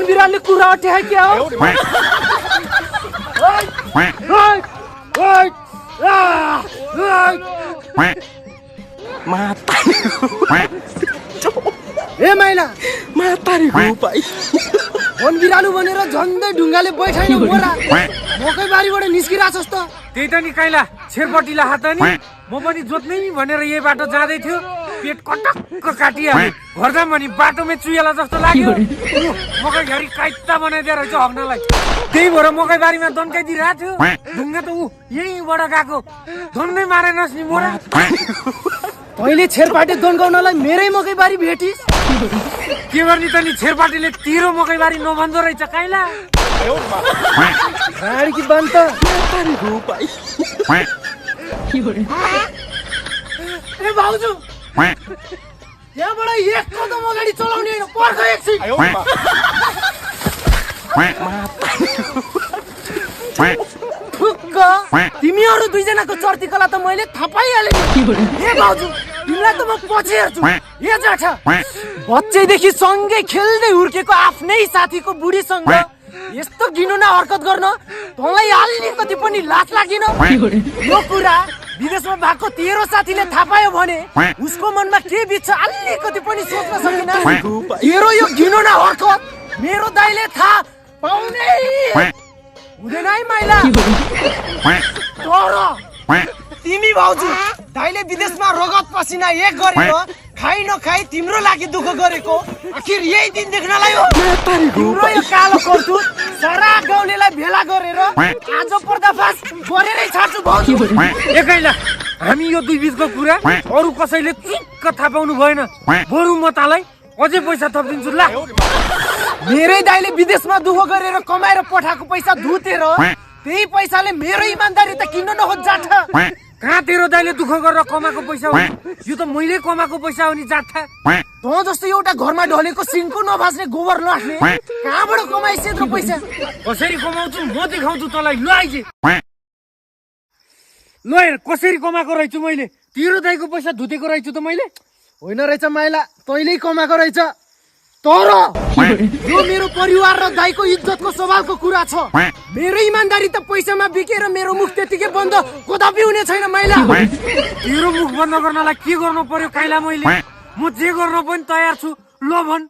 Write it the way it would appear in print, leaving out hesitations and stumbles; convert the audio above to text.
बिराले कुरा उठे है क्या हो? ए माइला मातारी हो भाइ वन बिरालु भनेर झन्डै ढुङ्गाले बैठाइन मोरा मकै बारीबाट निस्किराछस् त। त्यही त नि काइला छेरपट्टिला हात नि म पनि जोत्नै भनेर यही बाटो जाँदै थियो पेट कटक्क काटिहाल्यो घर जाम भने बाटोमै चुइला जस्तो लाग्यो मकै घरी काइता बनाइदिएर रहेछ हग्नलाई त्यही भएर मकै बारीमा दन्काइदिरहेको थियो ढुङ्गा त ऊ यहीँबाट गएको धन्नै मारेनस् नि मोरा। तैँले छेरपाटे दन्काउनलाई मेरै मकै बारी भेटिस् के गर्ने त नि छेरपाटीले तेरो मकै बारी नभन्दो रहेछ काइला गाडी कि बान्त मातारी हो भाइ ए भाउजू यहाँबाट एक कदम अगाडि चलाउने होइन पर्ख एकछिन ठुक्क तिमीहरू दुईजनाको चर्ती कला त मैले थाहा पाइहालेँ ए भाउजू तिमीलाई त म पछि हेर्छु ए जाठा बच्चैदेखि सँगै खेल्दै हुर्केको आफ्नै साथीको बुढीसँग यस्तो घिनौना हरकत गर्न तँलाई अलिकति पनि लाज लागेन? यो कुरा विदेशमा भएको तेरो साथीले थाहा पायो भने उसको मनमा के बित्छ अलिकति पनि सोच्न सकिन। तेरो यो घिनौना हरकत मेरो दाइले थाहा पाउने हुँदैन है माइला। तर तिमी भाउजू दाइले विदेशमा रगत पसिना एक गरेर खाइ नखाइ तिम्रो लागि दुःख गरेको आखिर यही दिन देख्नलाई हो। तिम्रो यो कालो कर्तुत सारा गाउँलेलाई भेला गरेर आज पर्दाफास गरेरै छाड्छु भाउजू। एकैला हामी यो दुई बीचको कुरा अरू कसैले चुक्क थाहा पाउनु भएन बरु म तालाई अझै पैसा थपिदिन्छु ला। मेरै दाइले विदेशमा दुःख गरेर कमाएर पठाएको पैसा धुतेर त्यही पैसाले मेरो इमानदारी त किन्न नखोज जाठा। कहाँ तेरो दाइले दुःख गरेर कमाएको पैसा हो यो त मैले कमाएको पैसा हो नि जाठा। तँ जस्तो एउटा घरमा ढलेको सिङको नभास्ने गोबर नहास्ने कहाँबाट कमाइस् यत्रो पैसा? कसरी कमाउँछु म देखाउँछु तँलाई ल आइजे ल हेर कसरी कमाएको रहेछु मैले तेरो दाइको पैसा धुतेको रहेछु त मैले होइन रहेछ माइला तैँले कमाएको रहेछ। तर यो मेरो परिवार र दाइको इज्जतको सवालको कुरा छ। मेरो इमानदारी त पैसामा बिकेर मेरो मुख त्यतिकै बन्द कदापि हुने छैन माइला। तेरो मुख बन्द गर्नलाई के गर्नु पर्यो काइला मैले म जे गर्न पनि तयार छु ल भन्।